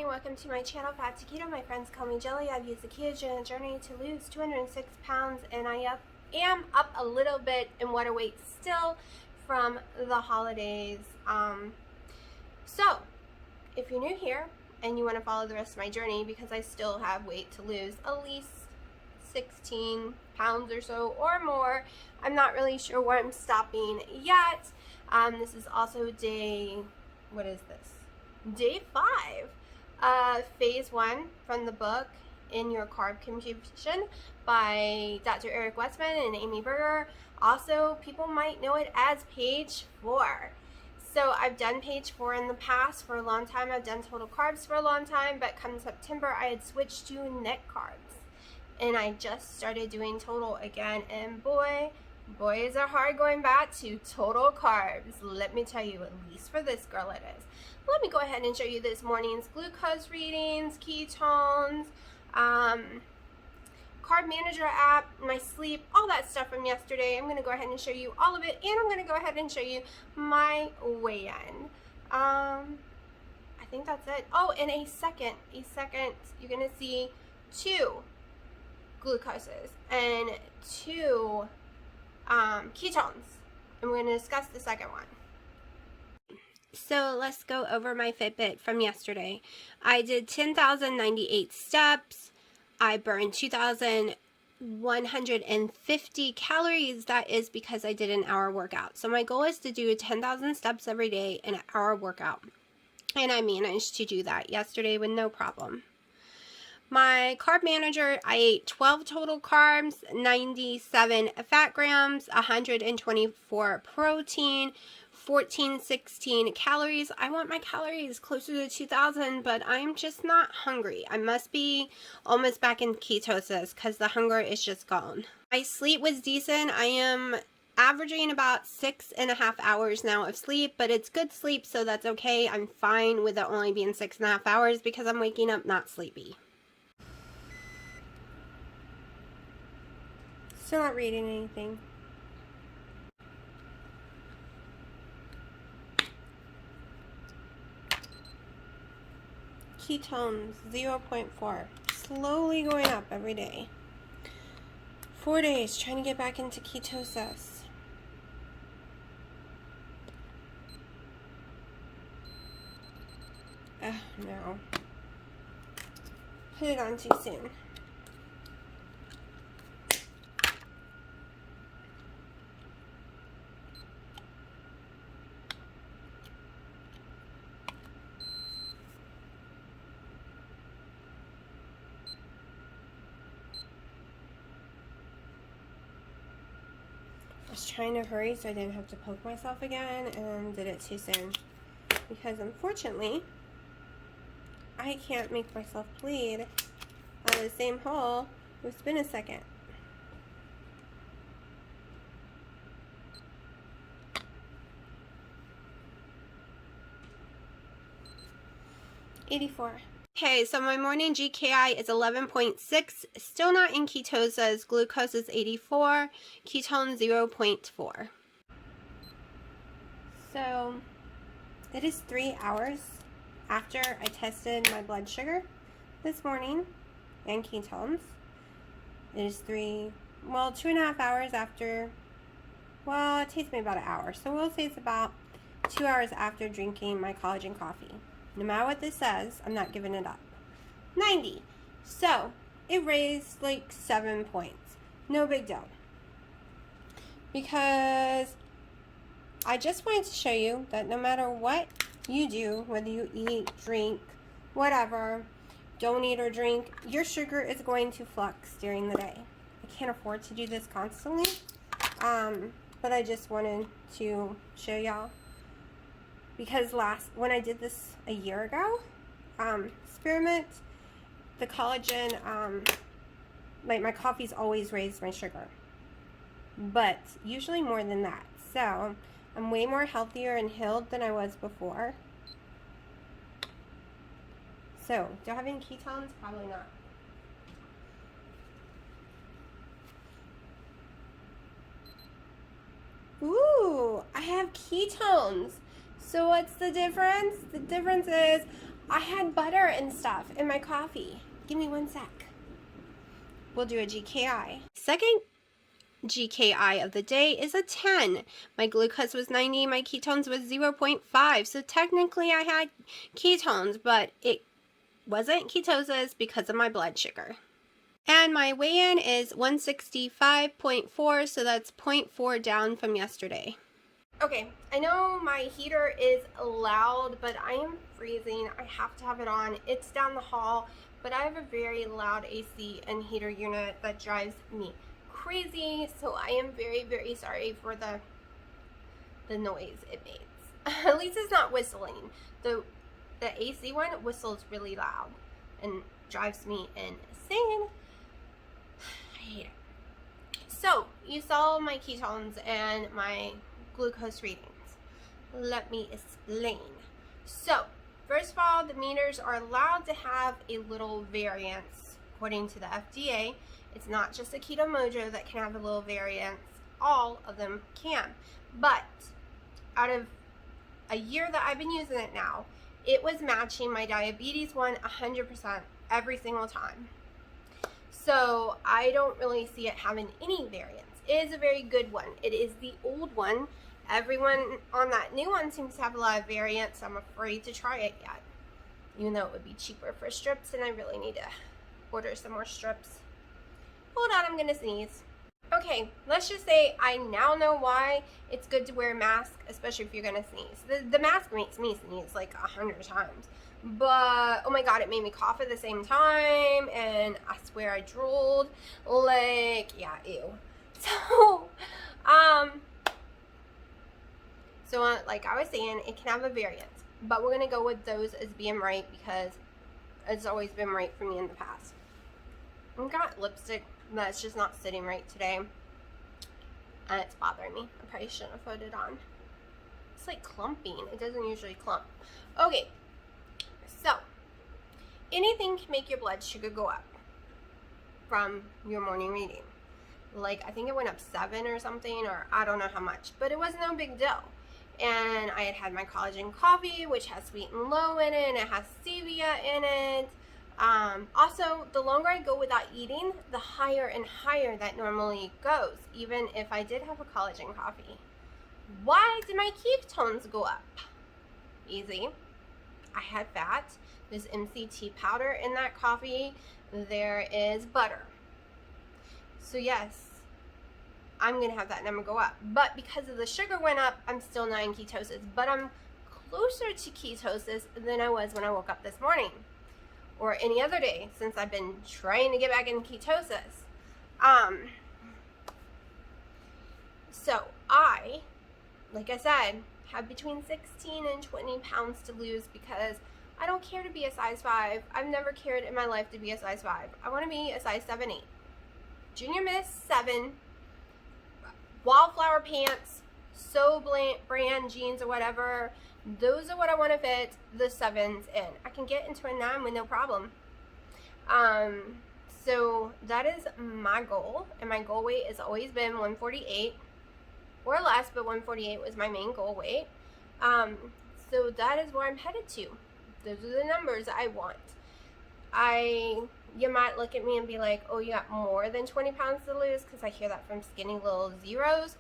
morning, welcome to my channel, Fat to Keto. My friends call me Jelly. I've used the ketogenic journey to lose 206 pounds, and I am up a little bit in water weight still from the holidays. So, if you're new here and you want to follow the rest of my journey, because I still have weight to lose, at least 16 pounds or so or more, I'm not really sure where I'm stopping yet. This is also day 5, phase 1 from the book In Your Carb Confusion by Dr. Westman and Amy Berger. Also, people might know it as page 4. So I've done page 4 in the past for a long time. I've done total carbs for a long time, but come September I had switched to net carbs, and I just started doing total again, and boy is it hard going back to total carbs. Let me tell you, at least for this girl it is. Let me go ahead and show you this morning's glucose readings, ketones, Carb Manager app, my sleep, all that stuff from yesterday. I'm going to go ahead and show you all of it, and I'm going to go ahead and show you my weigh-in. I think that's it. Oh, in a second, you're going to see 2 glucoses and 2 ketones, and we're going to discuss the second one. So let's go over my Fitbit from yesterday. I did 10,098 steps. I burned 2,150 calories. That is because I did an hour workout. So my goal is to do 10,000 steps every day in an hour workout. And I managed to do that yesterday with no problem. My Carb Manager, I ate 12 total carbs, 97 fat grams, 124 protein, 16 calories. I want my calories closer to 2,000, but I'm just not hungry. I must be almost back in ketosis because the hunger is just gone. My sleep was decent. I am averaging about 6.5 hours now of sleep, but it's good sleep, so that's okay. I'm fine with it only being 6.5 hours because I'm waking up not sleepy. Still not reading anything. Ketones, 0.4. Slowly going up every day. 4 days, trying to get back into ketosis. Oh, no. Put it on too soon. I was trying to hurry so I didn't have to poke myself again, and did it too soon. Because unfortunately, I can't make myself bleed out of the same hole. It's been a second. $84. Okay, so my morning GKI is 11.6, still not in ketosis. Glucose is 84, ketone 0.4. So it is 3 hours after I tested my blood sugar this morning and ketones. It is 2.5 hours after, well, it takes me about an hour. So we'll say it's about 2 hours after drinking my collagen coffee. No matter what this says, I'm not giving it up. 90. So, it raised like 7 points. No big deal. Because I just wanted to show you that no matter what you do, whether you eat, drink, whatever, don't eat or drink, your sugar is going to flux during the day. I can't afford to do this constantly. But I just wanted to show y'all. Because when I did this a year ago, experiment, the collagen, like my coffee's always raised my sugar, but usually more than that. So I'm way more healthier and healed than I was before. So do I have any ketones? Probably not. Ooh, I have ketones. So what's the difference? The difference is I had butter and stuff in my coffee. Give me 1 sec. We'll do a GKI. Second GKI of the day is a 10. My glucose was 90, my ketones was 0.5. So technically I had ketones, but it wasn't ketosis because of my blood sugar. And my weigh-in is 165.4, so that's 0.4 down from yesterday. Okay, I know my heater is loud, but I am freezing. I have to have it on. It's down the hall, but I have a very loud AC and heater unit that drives me crazy, so I am very, very sorry for the noise it makes. At least it's not whistling. The AC one whistles really loud and drives me insane. I hate it. So, you saw my ketones and my glucose readings. Let me explain. So, first of all, the meters are allowed to have a little variance according to the FDA. It's not just a Keto Mojo that can have a little variance. All of them can. But out of a year that I've been using it now, it was matching my diabetes one 100% every single time. So I don't really see it having any variance. It is a very good one. It is the old one. Everyone on that new one seems to have a lot of variance. I'm afraid to try it yet. Even though it would be cheaper for strips, and I really need to order some more strips. Hold on, I'm gonna sneeze. Okay, let's just say I now know why it's good to wear a mask, especially if you're gonna sneeze. The mask makes me sneeze like 100 times. But, oh my god, it made me cough at the same time, and I swear I drooled. Like, yeah, ew. So, like I was saying, it can have a variance. But we're gonna go with those as being right because it's always been right for me in the past. I've got lipstick that's just not sitting right today, and it's bothering me. I probably shouldn't have put it on. It's like clumping. It doesn't usually clump. Okay, so anything can make your blood sugar go up from your morning reading. Like, I think it went up 7 or something, or I don't know how much, but it was no big deal. And I had my collagen coffee, which has sweet and low in it, and it has stevia in it. Also, the longer I go without eating, the higher and higher that normally goes, even if I did have a collagen coffee. Why did my ketones go up? Easy. I had fat. There's MCT powder in that coffee. There is butter. So yes, I'm going to have that number go up. But because of the sugar went up, I'm still not in ketosis. But I'm closer to ketosis than I was when I woke up this morning. Or any other day since I've been trying to get back in ketosis. So I, like I said, have between 16 and 20 pounds to lose because I don't care to be a size 5. I've never cared in my life to be a size 5. I want to be a size 7, 8. Junior Miss 7, Wildflower pants, So brand jeans or whatever. Those are what I want to fit the 7s in. I can get into a 9 with no problem. So that is my goal, and my goal weight has always been 148 or less, but 148 was my main goal weight. So that is where I'm headed to. Those are the numbers I want. You might look at me and be like, oh, you got more than 20 pounds to lose, because I hear that from skinny little zeros.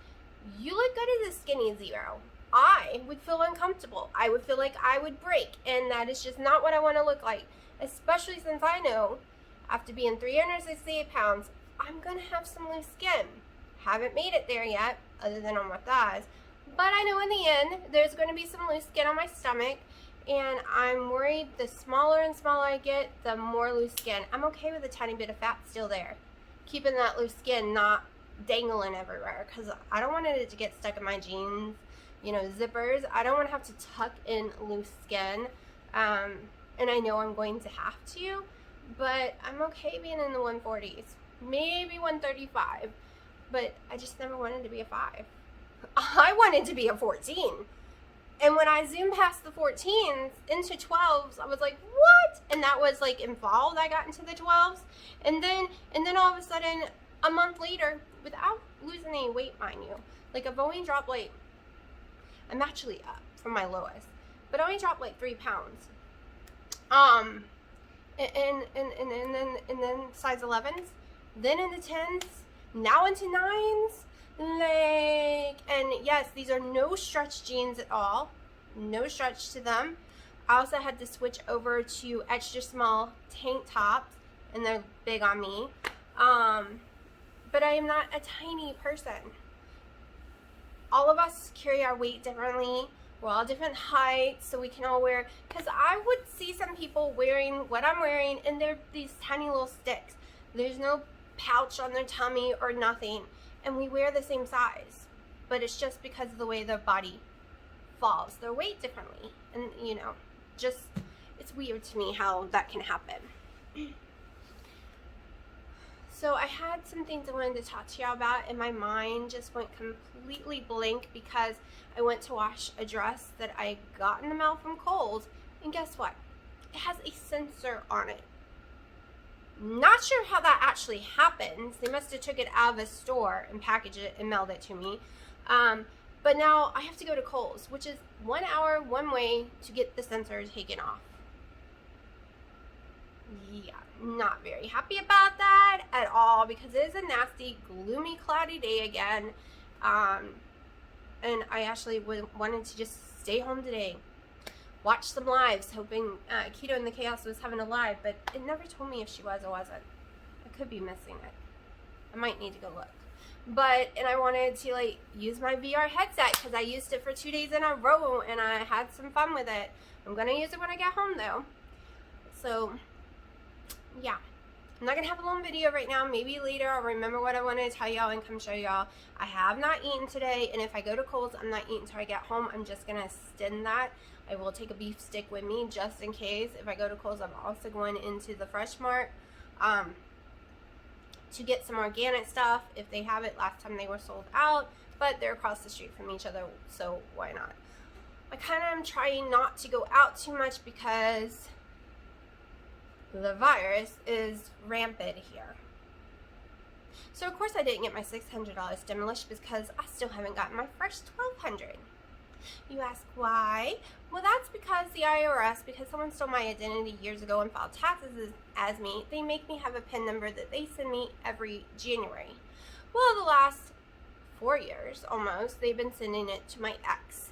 You look good as a skinny 0. I would feel uncomfortable. I would feel like I would break, and that is just not what I want to look like, especially since I know after being 368 pounds, I'm going to have some loose skin. Haven't made it there yet, other than on my thighs, but I know in the end, there's going to be some loose skin on my stomach, and I'm worried the smaller and smaller I get, the more loose skin. I'm okay with a tiny bit of fat still there, keeping that loose skin not dangling everywhere, because I don't want it to get stuck in my jeans, you know, zippers. I don't want to have to tuck in loose skin, and I know I'm going to have to, but I'm okay being in the 140s, maybe 135, but I just never wanted to be a 5. I wanted to be a 14. And when I zoomed past the 14s into 12s, I was like, what? And that was like in fall that I got into the 12s. And then all of a sudden, a month later, without losing any weight, mind you, like I've only dropped like, I'm actually up from my lowest, but I only dropped like 3 pounds. And then size 11s, then into 10s, now into 9s, like, and yes, these are no stretch jeans at all, no stretch to them. I also had to switch over to extra small tank tops, and they're big on me, but I am not a tiny person. All of us carry our weight differently. We're all different heights, so we can all wear, because I would see some people wearing what I'm wearing, and they're these tiny little sticks. There's no pouch on their tummy or nothing, and we wear the same size, but it's just because of the way their body falls their weight differently. And you know, just, it's weird to me how that can happen. So I had some things I wanted to talk to y'all about, and my mind just went completely blank because I went to wash a dress that I got in the mail from Kohl's, and guess what? It has a sensor on it. Not sure how that actually happens. They must have took it out of a store and packaged it and mailed it to me. But now I have to go to Kohl's, which is 1 hour one way to get the sensor taken off. Yeah, not very happy about that at all, because it is a nasty, gloomy, cloudy day again. And I actually wanted to just stay home today, watch some lives, hoping Keto in the Chaos was having a live, but it never told me if she was or wasn't. I could be missing it. I might need to go look. And I wanted to like use my VR headset because I used it for 2 days in a row and I had some fun with it. I'm gonna use it when I get home though. So yeah, I'm not gonna have a long video right now. Maybe later I'll remember what I wanted to tell y'all and come show y'all. I have not eaten today, and if I go to Kohl's, I'm not eating until I get home. I'm just gonna extend that. I will take a beef stick with me just in case. If I go to Kohl's, I'm also going into the Fresh Mart to get some organic stuff if they have it. Last time they were sold out, but they're across the street from each other, so why not? I kind of am trying not to go out too much because the virus is rampant here. So of course I didn't get my $600 stimulus because I still haven't gotten my first $1,200. You ask why? Well, that's because the IRS, because someone stole my identity years ago and filed taxes as me, they make me have a PIN number that they send me every January. Well, the last 4 years almost, they've been sending it to my ex,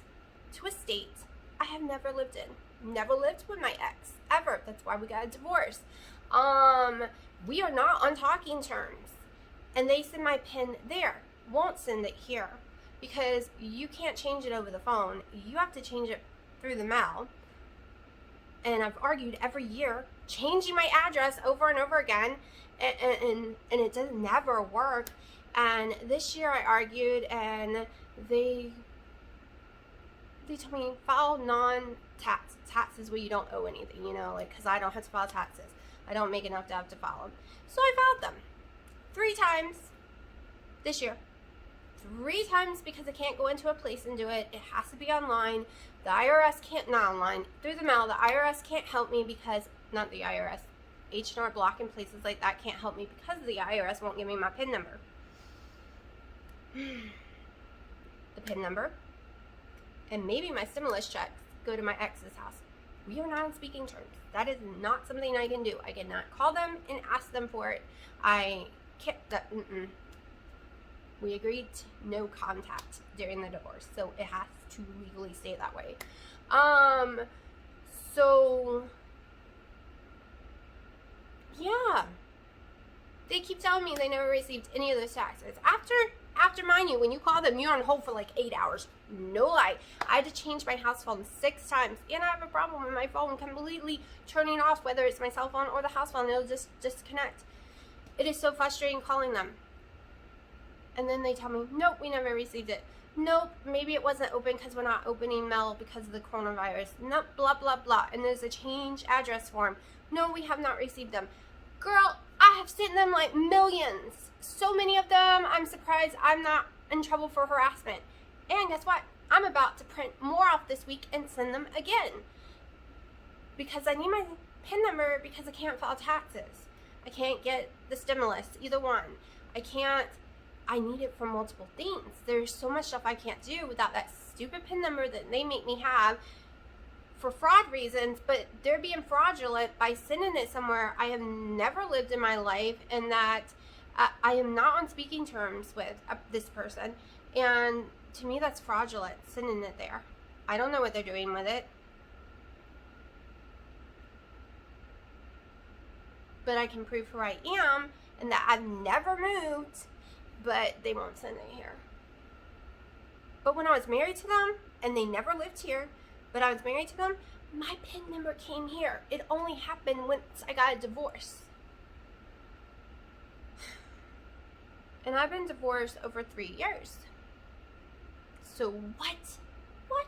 to a state I have never lived in. Never lived with my ex, ever. That's why we got a divorce. We are not on talking terms. And they send my PIN there. Won't send it here. Because you can't change it over the phone. You have to change it through the mail. And I've argued every year, changing my address over and over again. And it does never work. And this year I argued, and they told me file taxes where you don't owe anything, you know, like, because I don't have to file taxes. I don't make enough to have to file them. So I filed them 3 times this year. 3 times because I can't go into a place and do it. It has to be online. The IRS can't, not online, through the mail. The IRS can't help me because, not the IRS, H&R Block and places like that can't help me because the IRS won't give me my PIN number. The PIN number and maybe my stimulus checks go to my ex's house. We are not on speaking terms. That is not something I can do. I cannot call them and ask them for it. I can't, We agreed to no contact during the divorce, so it has to legally stay that way. So yeah, they keep telling me they never received any of those taxes. After, mind you, when you call them, you're on hold for like 8 hours. No lie. I had to change my house phone 6 times, and I have a problem with my phone completely turning off, whether it's my cell phone or the house phone. It'll just disconnect. It is so frustrating calling them. And then they tell me, nope, we never received it. Nope, maybe it wasn't open because we're not opening mail because of the coronavirus. Nope, blah, blah, blah. And there's a change address form. No, we have not received them. Girl, I have sent them like millions. So many of them, I'm surprised I'm not in trouble for harassment. And guess what? I'm about to print more off this week and send them again. Because I need my PIN number because I can't file taxes. I can't get the stimulus, either one. I need it for multiple things. There's so much stuff I can't do without that stupid PIN number that they make me have for fraud reasons, but they're being fraudulent by sending it somewhere I have never lived in my life, and that I am not on speaking terms with this person. And to me, that's fraudulent, sending it there. I don't know what they're doing with it. But I can prove who I am and that I've never moved, but they won't send it here. But when I was married to them, and they never lived here, but I was married to them, my PIN number came here. It only happened once I got a divorce. And I've been divorced over 3 years. So what? What?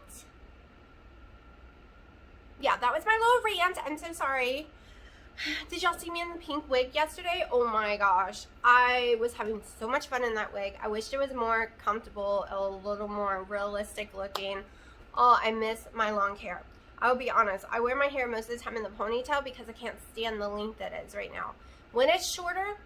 Yeah, that was my little rant. I'm so sorry. Did y'all see me in the pink wig yesterday? Oh my gosh. I was having so much fun in that wig. I wished it was more comfortable, a little more realistic looking. Oh, I miss my long hair. I'll be honest. I wear my hair most of the time in the ponytail because I can't stand the length that it is right now. When it's shorter,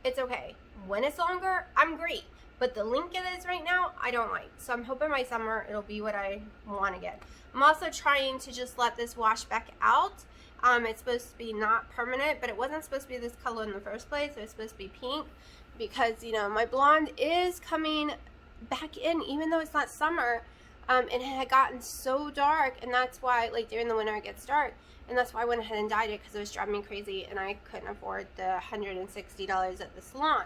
it's okay. When it's longer, I'm great. But the length it is right now, I don't like. So I'm hoping by summer it'll be what I want to get. I'm also trying to just let this wash back out. It's supposed to be not permanent, but it wasn't supposed to be this color in the first place. It was supposed to be pink because, you know, my blonde is coming back in, even though it's not summer. And it had gotten so dark, and that's why, like, during the winter it gets dark. And that's why I went ahead and dyed it, because it was driving me crazy, and I couldn't afford the $160 at the salon.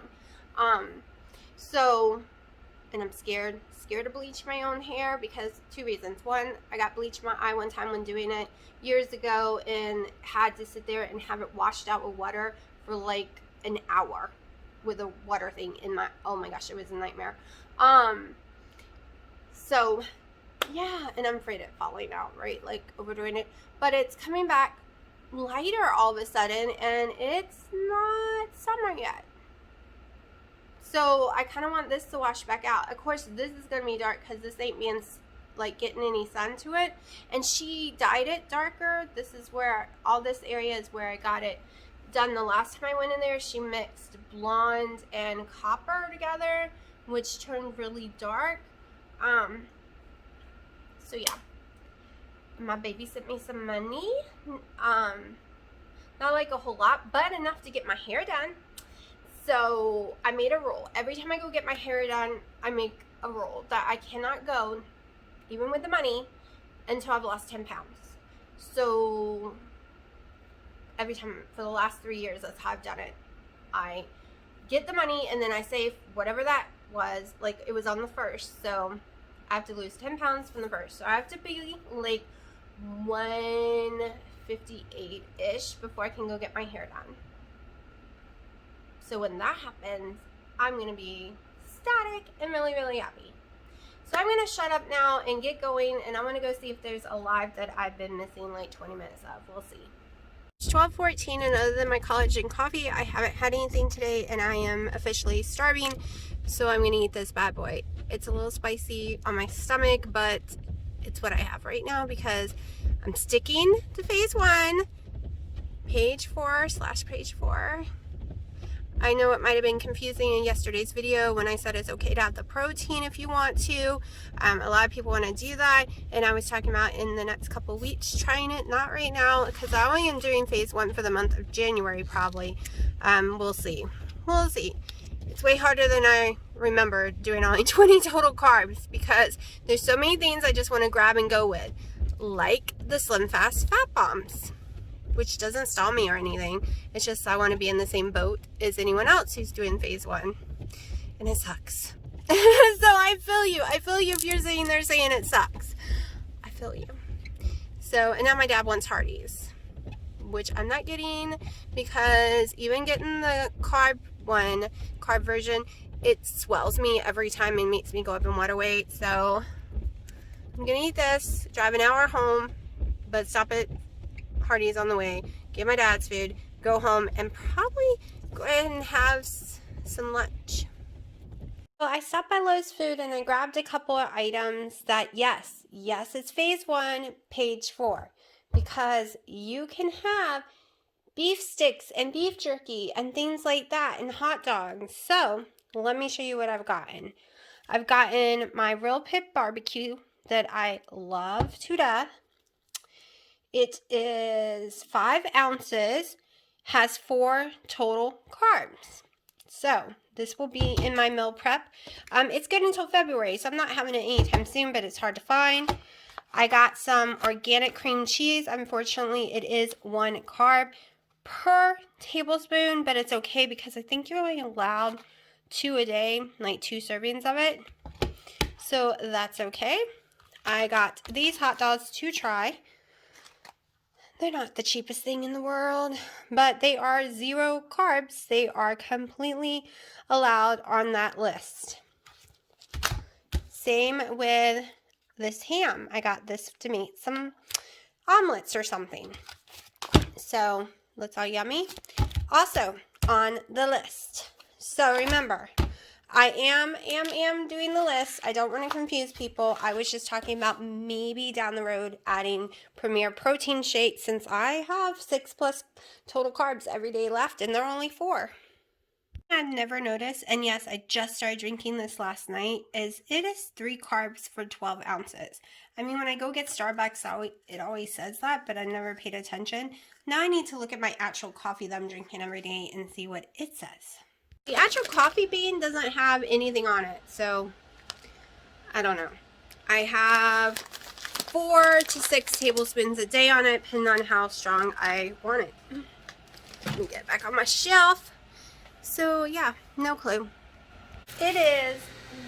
And I'm scared to bleach my own hair because 2 reasons. One, I got bleached in my eye one time when doing it years ago and had to sit there and have it washed out with water for like an hour with a water thing in my, oh my gosh, it was a nightmare. So yeah, and I'm afraid of falling out, right? Like overdoing it, but it's coming back lighter all of a sudden, and it's not summer yet. So I kind of want this to wash back out. Of course, this is going to be dark because this ain't being, like, getting any sun to it. And she dyed it darker. This is where, all this area is where I got it done the last time I went in there. She mixed blonde and copper together, which turned really dark. So yeah. My baby sent me some money. Not like a whole lot, but enough to get my hair done. So I made a rule. Every time I go get my hair done, I make a rule that I cannot go, even with the money, until I've lost 10 pounds. So every time for the last 3 years, that's how I've done it. I get the money and then I save whatever that was. Like, it was on the 1st, so I have to lose 10 pounds from the 1st. So I have to be like 158-ish before I can go get my hair done. So when that happens, I'm going to be ecstatic and really, really happy. So I'm going to shut up now and get going, and I'm going to go see if there's a live that I've been missing like 20 minutes of. We'll see. It's 12:14, and other than my collagen coffee, I haven't had anything today, and I am officially starving. So I'm going to eat this bad boy. It's a little spicy on my stomach, but it's what I have right now because I'm sticking to phase 1, page 4/page 4. I know it might have been confusing in yesterday's video when I said it's okay to have the protein if you want to. A lot of people want to do that, and I was talking about in the next couple weeks trying it. Not right now, because I only am doing phase 1 for the month of January probably. We'll see. We'll see. It's way harder than I remember doing only 20 total carbs because there's so many things I just want to grab and go with, like the Slim Fast Fat Bombs, which doesn't stall me or anything. It's just I want to be in the same boat as anyone else who's doing phase 1. And it sucks. So I feel you. I feel you if you're sitting there saying it sucks. I feel you. So, and now my dad wants Hardee's, which I'm not getting because even getting the carb version, it swells me every time and makes me go up in water weight. So I'm going to eat this, drive an hour home, but stop at Hardee's on the way, get my dad's food, go home, and probably go ahead and have some lunch. Well, I stopped by Lowe's Food and I grabbed a couple of items that, yes, it's phase 1, page 4, because you can have beef sticks and beef jerky and things like that and hot dogs. So let me show you what I've gotten. I've gotten my Real Pit barbecue that I love to death. It is 5 ounces, has 4 total carbs. So this will be in my meal prep. It's good until February, so I'm not having it anytime soon, but it's hard to find. I got some organic cream cheese. Unfortunately, it is 1 carb per tablespoon, but it's okay because I think you're only allowed 2 a day, like 2 servings of it. So that's okay. I got these hot dogs to try. They're not the cheapest thing in the world, but they are 0 carbs. They are completely allowed on that list. Same with this ham. I got this to make some omelets or something. So that's all yummy. Also on the list. So remember, I am doing the list. I don't want to confuse people. I was just talking about maybe down the road adding Premier protein shakes since I have 6+ total carbs every day left and they're only 4. I've never noticed, and yes, I just started drinking this last night, is it is 3 carbs for 12 ounces. I mean, when I go get Starbucks, it always says that, but I never paid attention. Now I need to look at my actual coffee that I'm drinking every day and see what it says. The actual coffee bean doesn't have anything on it, so I don't know. I have 4 to 6 tablespoons a day on it, depending on how strong I want it. Let me get it back on my shelf. So yeah, no clue. It is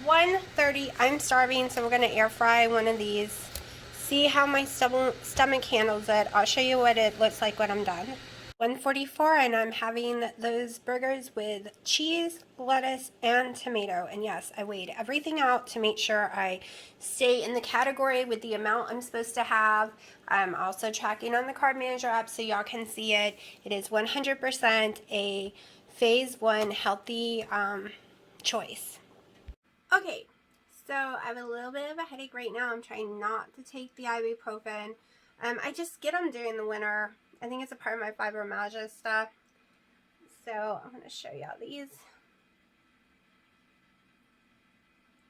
1:30. I'm starving, so we're going to air fry one of these. See how my stomach handles it. I'll show you what it looks like when I'm done. 1:44, and I'm having those burgers with cheese, lettuce, and tomato. And yes, I weighed everything out to make sure I stay in the category with the amount I'm supposed to have. I'm also tracking on the Carb Manager app so y'all can see it. It is 100% a phase 1 healthy choice. Okay, so I have a little bit of a headache right now. I'm trying not to take the ibuprofen. I just get them during the winter. I think it's a part of my fibromyalgia stuff. So I'm going to show y'all these.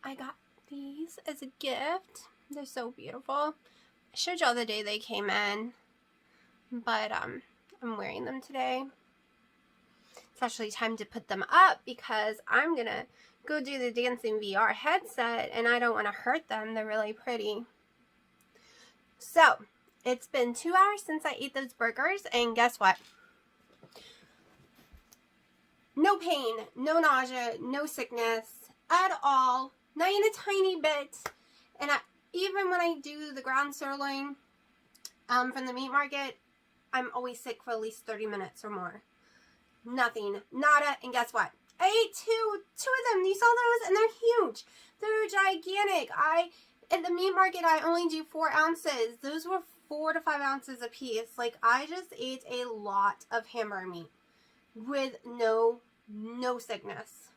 I got these as a gift. They're so beautiful. I showed y'all the day they came in, but I'm wearing them today. It's actually time to put them up because I'm going to go do the dancing VR headset and I don't want to hurt them. They're really pretty. So it's been 2 hours since I ate those burgers, and guess what? No pain, no nausea, no sickness at all, not even a tiny bit. And even when I do the ground sirloin from the meat market, I'm always sick for at least 30 minutes or more. Nothing, nada, and guess what? I ate two of them. You saw those, and they're huge. They're gigantic. At the meat market, I only do 4 ounces. Those were 4 to 5 ounces a piece. Like, I just ate a lot of hamburger meat with no sickness.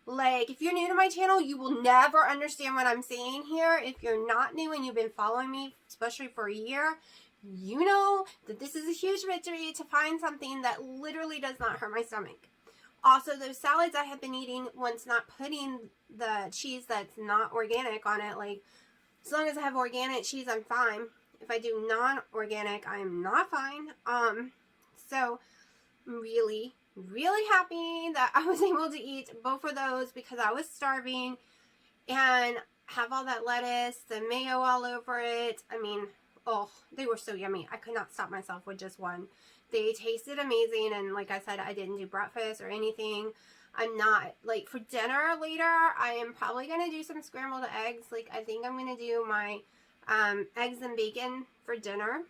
Like, if you're new to my channel, you will never understand what I'm saying here. If you're not new and you've been following me, especially for a year, you know that this is a huge victory to find something that literally does not hurt my stomach. Also, those salads I have been eating, once not putting the cheese that's not organic on it, like, as long as I have organic cheese, I'm fine. If I do non-organic, I'm not fine. So really happy that I was able to eat both of those because I was starving and have all that lettuce, the mayo all over it. I mean, oh, they were so yummy. I could not stop myself with just one. They tasted amazing, and like I said, I didn't do breakfast or anything. I'm not, like, for dinner later, I am probably going to do some scrambled eggs. Like, I think I'm going to do my eggs and bacon for dinner.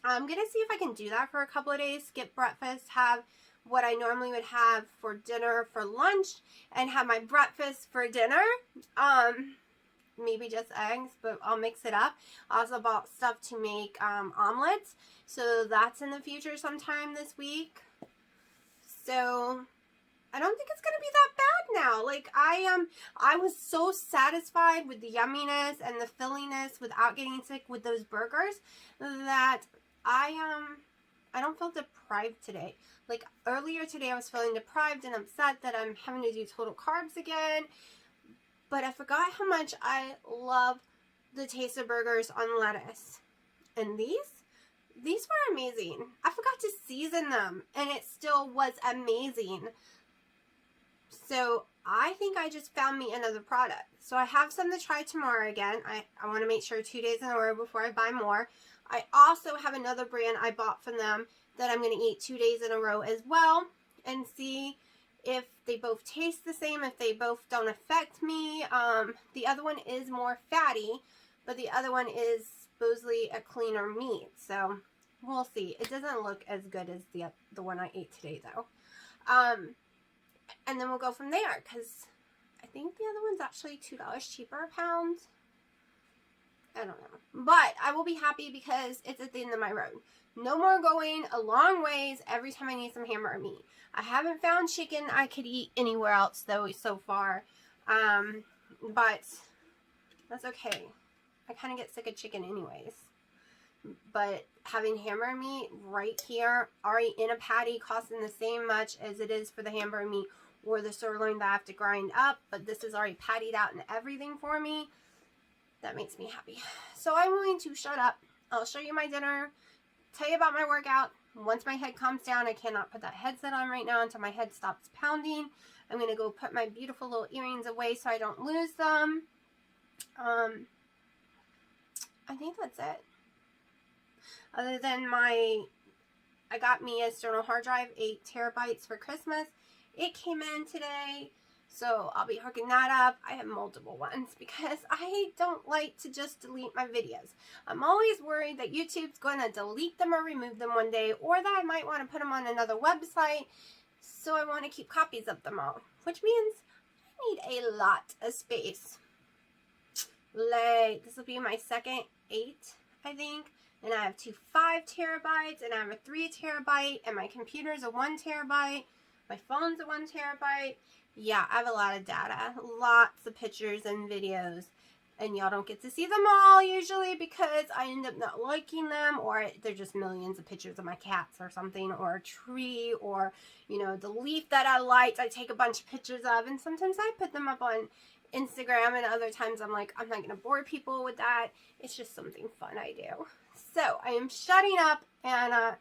I'm going to see if I can do that for a couple of days. Skip breakfast, have what I normally would have for dinner for lunch, and have my breakfast for dinner. Maybe just eggs, but I'll mix it up. I also bought stuff to make omelets, so that's in the future sometime this week. So I don't think it's going to be that bad now. Like, I was so satisfied with the yumminess and the filliness without getting sick with those burgers that I don't feel deprived today. Like, earlier today I was feeling deprived and upset that I'm having to do total carbs again. But I forgot how much I love the taste of burgers on lettuce. And these These were amazing. I forgot to season them, and it still was amazing. So I think I just found me another product. So I have some to try tomorrow again. I want to make sure 2 days in a row before I buy more. I also have another brand I bought from them that I'm going to eat 2 days in a row as well, and see if they both taste the same, if they both don't affect me. The other one is more fatty, but the other one is supposedly a cleaner meat. So we'll see. It doesn't look as good as the one I ate today, though. And then we'll go from there, because I think the other one's actually $2 cheaper a pound. I don't know. But I will be happy because it's at the end of my road. No more going a long ways every time I need some hamburger meat. I haven't found chicken I could eat anywhere else, though, so far. But that's okay. I kind of get sick of chicken anyways. But having hamburger meat right here, already in a patty, costing the same much as it is for the hamburger meat or the sirloin that I have to grind up, but this is already pattied out and everything for me. That makes me happy. So I'm going to shut up. I'll show you my dinner, tell you about my workout. Once my head calms down, I cannot put that headset on right now until my head stops pounding. I'm going to go put my beautiful little earrings away so I don't lose them. I think that's it. Other than I got me a external hard drive, 8 terabytes for Christmas. It came in today, so I'll be hooking that up. I have multiple ones because I don't like to just delete my videos. I'm always worried that YouTube's going to delete them or remove them one day, or that I might want to put them on another website, so I want to keep copies of them all, which means I need a lot of space. Like, this will be my second 8, I think. And I have 2 5 terabytes, and I have a 3 terabyte, and my computer's a 1 terabyte. My phone's a 1 terabyte. Yeah, I have a lot of data. Lots of pictures and videos. And y'all don't get to see them all usually because I end up not liking them, or they're just millions of pictures of my cats or something, or a tree, or, you know, the leaf that I liked, I take a bunch of pictures of, and sometimes I put them up on Instagram, and other times I'm like, I'm not going to bore people with that. It's just something fun I do. So I am shutting up, and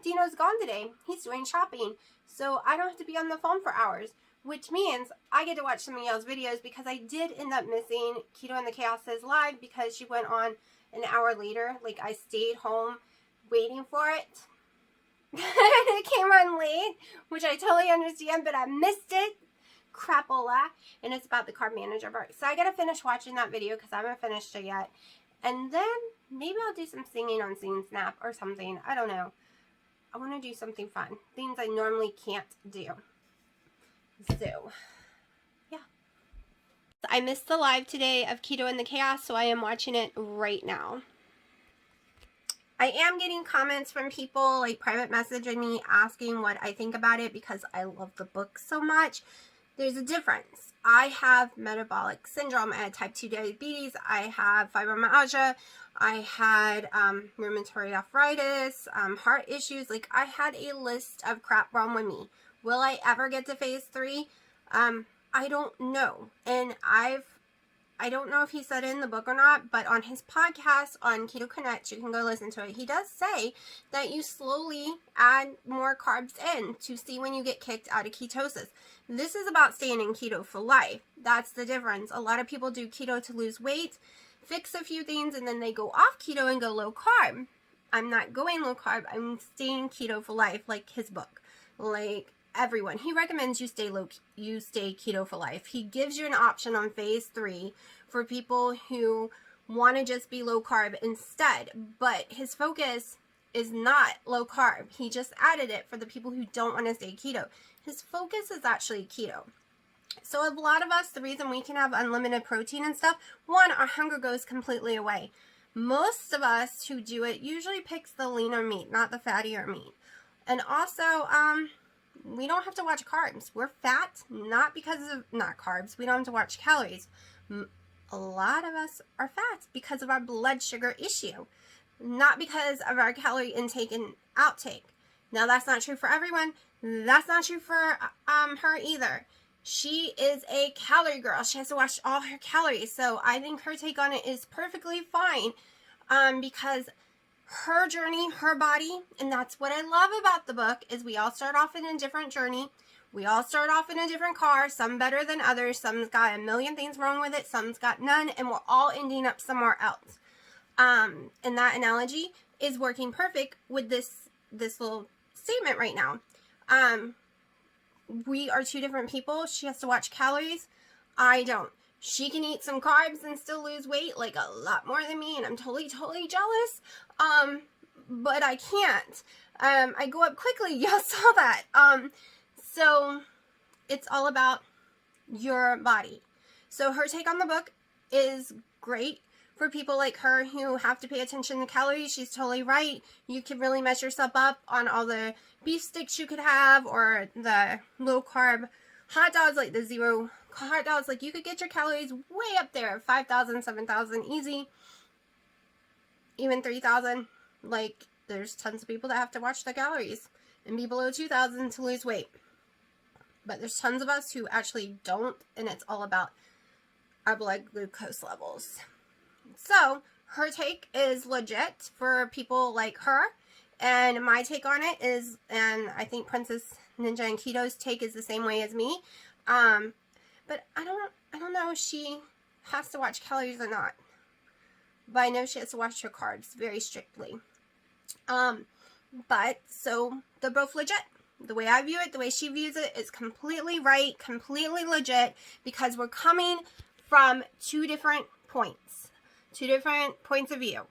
Dino's gone today. He's doing shopping, so I don't have to be on the phone for hours, which means I get to watch some of y'all's videos, because I did end up missing Keto and the Chaos Says Live because she went on an hour later. Like, I stayed home waiting for it. It came on late, which I totally understand, but I missed it. Crapola. And it's about the Carb Manager bar. So I gotta finish watching that video because I haven't finished it yet. And then maybe I'll do some singing on Scene Snap or something. I don't know. I want to do something fun. Things I normally can't do. So, yeah. I missed the live today of Keto and the Chaos, so I am watching it right now. I am getting comments from people, like private messaging me, asking what I think about it because I love the book so much. There's a difference. I have metabolic syndrome. I had type 2 diabetes. I have fibromyalgia. I had rheumatoid arthritis, heart issues. Like, I had a list of crap wrong with me. Will I ever get to phase 3? I don't know. And I don't know if he said it in the book or not, but on his podcast on Keto Connect, you can go listen to it. He does say that you slowly add more carbs in to see when you get kicked out of ketosis. This is about staying in keto for life. That's the difference. A lot of people do keto to lose weight, fix a few things, and then they go off keto and go low carb. I'm not going low carb. I'm staying keto for life, like his book. Like everyone, he recommends you stay keto for life. He gives you an option on phase 3 for people who want to just be low carb instead, but his focus is not low carb. He just added it for the people who don't want to stay keto. His focus is actually keto. So a lot of us, the reason we can have unlimited protein and stuff, one, our hunger goes completely away. Most of us who do it usually picks the leaner meat, not the fattier meat. And also, we don't have to watch carbs. We're fat, not carbs. We don't have to watch calories. A lot of us are fat because of our blood sugar issue, not because of our calorie intake and outtake. Now, that's not true for everyone. That's not true for her either. She is a calorie girl. She has to watch all her calories. So I think her take on it is perfectly fine, because her journey, her body, and that's what I love about the book is we all start off in a different journey. We all start off in a different car, some better than others, some's got a million things wrong with it, some's got none, and we're all ending up somewhere else. And that analogy is working perfect with this little statement right now. We are two different people. She has to watch calories. I don't. She can eat some carbs and still lose weight, like a lot more than me, and I'm totally jealous. But I can't. I go up quickly. Y'all saw that. So it's all about your body. So her take on the book is great for people like her who have to pay attention to calories. She's totally right. You can really mess yourself up on all the beef sticks you could have, or the low carb hot dogs, like the zero hot dogs. Like, you could get your calories way up there, 5,000, 7,000 easy, even 3,000. Like, there's tons of people that have to watch their calories and be below 2,000 to lose weight. But there's tons of us who actually don't, and it's all about our blood glucose levels. So her take is legit for people like her, and my take on it is, and I think Princess Ninja and Keto's take is the same way as me. But I don't know if she has to watch calories or not. But I know she has to watch her carbs very strictly. But so they're both legit. The way I view it, the way she views it is completely right, completely legit, because we're coming from two different points of view.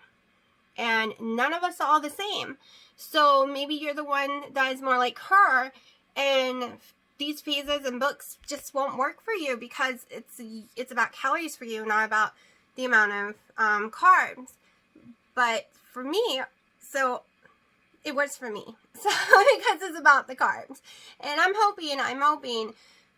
And none of us are all the same. So maybe you're the one that is more like her, and these phases and books just won't work for you because it's about calories for you, not about the amount of carbs. But for me, so it works for me. So because it's about the carbs. And I'm hoping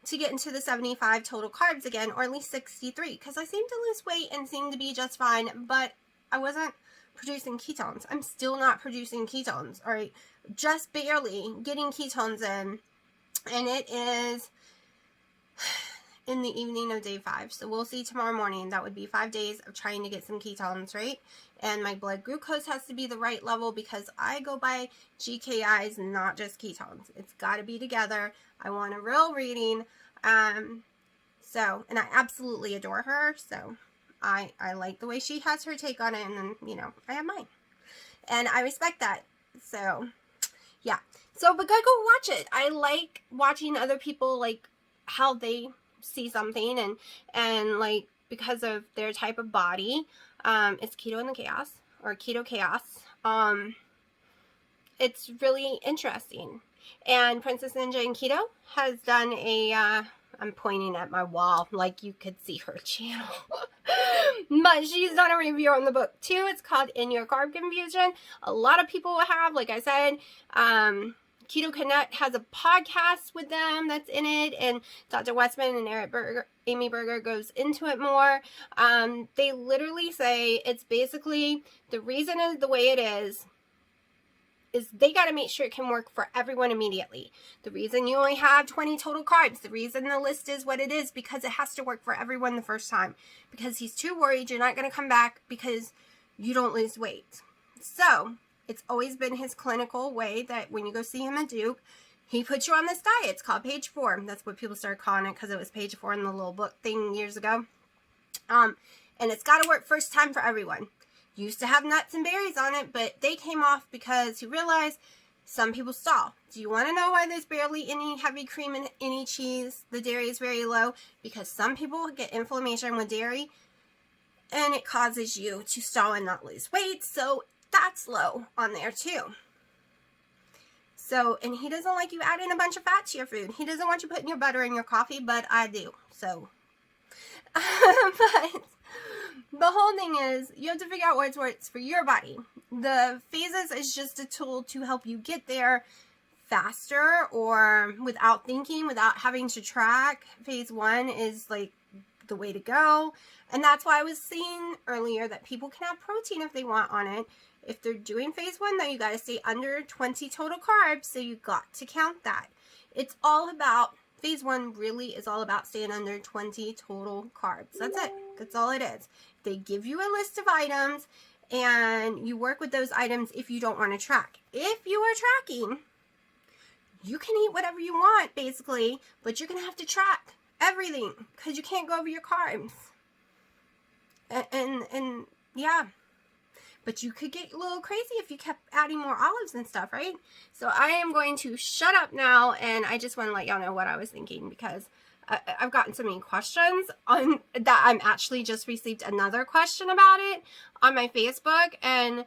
to get into the 75 total carbs again, or at least 63, because I seem to lose weight and seem to be just fine, but I wasn't producing ketones. I'm still not producing ketones, all right? Just barely getting ketones in, and it is in the evening of day 5. So we'll see tomorrow morning. That would be 5 days of trying to get some ketones, right? And my blood glucose has to be the right level because I go by GKIs, not just ketones. It's got to be together. I want a real reading. And I absolutely adore her. So I like the way she has her take on it. And then, you know, I have mine. And I respect that. So, yeah. So, but go watch it. I like watching other people, like, how they see something. And like, because of their type of body, it's Keto in the Chaos, or Keto Chaos. It's really interesting. And Princess Ninja and Keto has done a, I'm pointing at my wall like you could see her channel. But she's done a review on the book too. It's called In Your Carb Confusion. A lot of people have, like I said, Keto Connect has a podcast with them that's in it, and Dr. Westman and Amy Berger goes into it more. They literally say it's basically the reason is the way it is they got to make sure it can work for everyone immediately. The reason you only have 20 total carbs, the reason the list is what it is, because it has to work for everyone the first time. Because he's too worried you're not going to come back because you don't lose weight. So it's always been his clinical way that when you go see him at Duke, he puts you on this diet. It's called page 4. That's what people started calling it because it was page 4 in the little book thing years ago. And it's got to work first time for everyone. Used to have nuts and berries on it, but they came off because he realized some people stall. Do you want to know why there's barely any heavy cream in any cheese? The dairy is very low because some people get inflammation with dairy and it causes you to stall and not lose weight. So that's low on there too. So, and he doesn't like you adding a bunch of fat to your food. He doesn't want you putting your butter in your coffee, but I do. So, but the whole thing is you have to figure out what works for your body. The phases is just a tool to help you get there faster or without thinking, without having to track. Phase 1 is like the way to go. And that's why I was saying earlier that people can have protein if they want on it. If they're doing phase 1, though, you got to stay under 20 total carbs, so you got to count that. It's all about, phase 1 really is all about staying under 20 total carbs. That's it. That's all it is. They give you a list of items, and you work with those items if you don't want to track. If you are tracking, you can eat whatever you want, basically, but you're going to have to track everything because you can't go over your carbs. And yeah, but you could get a little crazy if you kept adding more olives and stuff, right? So I am going to shut up now, and I just want to let y'all know what I was thinking, because I've gotten so many questions on that. I'm actually just received another question about it on my Facebook, and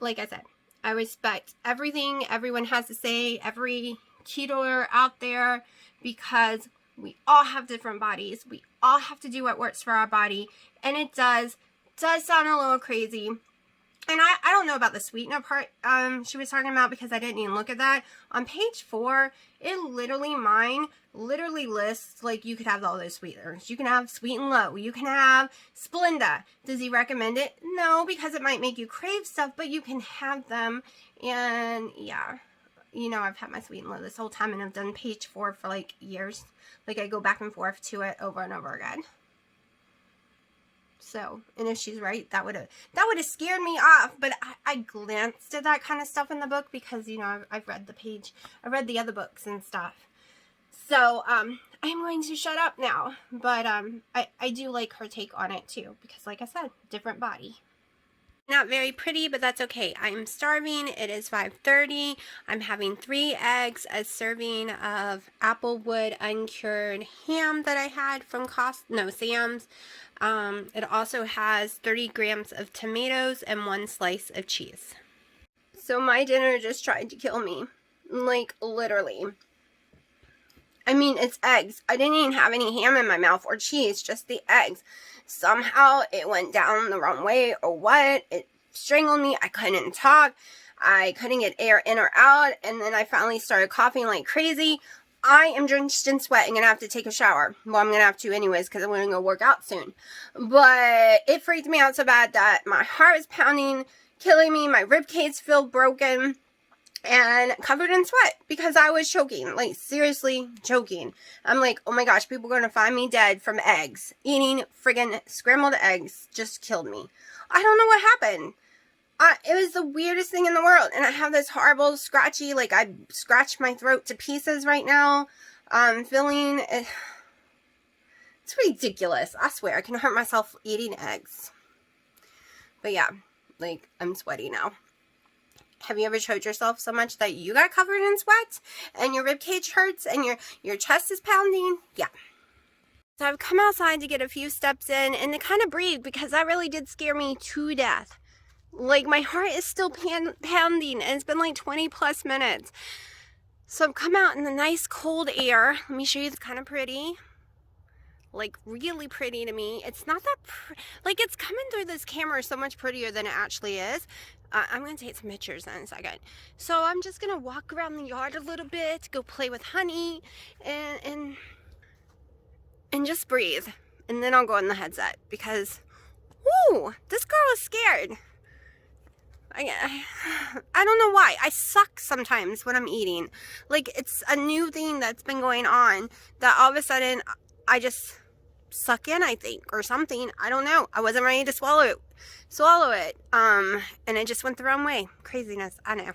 like I said, I respect everything everyone has to say, every ketoer out there, because we all have different bodies. We all have to do what works for our body, and it does sound a little crazy. And I don't know about the sweetener part she was talking about, because I didn't even look at that. On page 4, mine literally lists, like, you could have all those sweeteners. You can have Sweet and Low. You can have Splenda. Does he recommend it? No, because it might make you crave stuff, but you can have them. And yeah, you know, I've had my Sweet and Low this whole time, and I've done page 4 for like years. Like, I go back and forth to it over and over again. So, and if she's right, that would have scared me off. But I glanced at that kind of stuff in the book, because, you know, I've read I read the other books and stuff. So, I'm going to shut up now. But I do like her take on it too, because, like I said, different body. Not very pretty, but that's okay. I'm starving. It is 5:30. I'm having 3 eggs, a serving of Applewood uncured ham that I had from Sam's. It also has 30 grams of tomatoes and 1 slice of cheese. So my dinner just tried to kill me. Like, literally. I mean, it's eggs. I didn't even have any ham in my mouth or cheese, just the eggs. Somehow it went down the wrong way, or what. It strangled me. I couldn't talk. I couldn't get air in or out. And then I finally started coughing like crazy. I am drenched in sweat and going to have to take a shower. Well, I'm going to have to anyways, because I'm going to go work out soon. But it freaked me out so bad that my heart was pounding, killing me. My ribcage felt broken and covered in sweat because I was choking. Like, seriously choking. I'm like, oh my gosh, people are going to find me dead from eggs. Eating friggin' scrambled eggs just killed me. I don't know what happened. It was the weirdest thing in the world. And I have this horrible scratchy, like, I scratched my throat to pieces right now. Feeling, it's ridiculous. I swear, I can hurt myself eating eggs. But yeah, like, I'm sweaty now. Have you ever choked yourself so much that you got covered in sweat and your ribcage hurts and your chest is pounding? Yeah. So I've come outside to get a few steps in and to kind of breathe, because that really did scare me to death. Like, my heart is still pounding, and it's been like 20 plus minutes. So I've come out in the nice cold air. Let me show you. It's kind of pretty. Like, really pretty to me. It's not that like, it's coming through this camera so much prettier than it actually is. I'm going to take some pictures in a second. So I'm just going to walk around the yard a little bit, go play with Honey, and just breathe. And then I'll go in the headset, because, whoo, this girl is scared. I don't know why. I suck sometimes when I'm eating. Like, it's a new thing that's been going on, that all of a sudden I just suck in, I think, or something. I don't know. I wasn't ready to swallow it. And it just went the wrong way. Craziness. I know.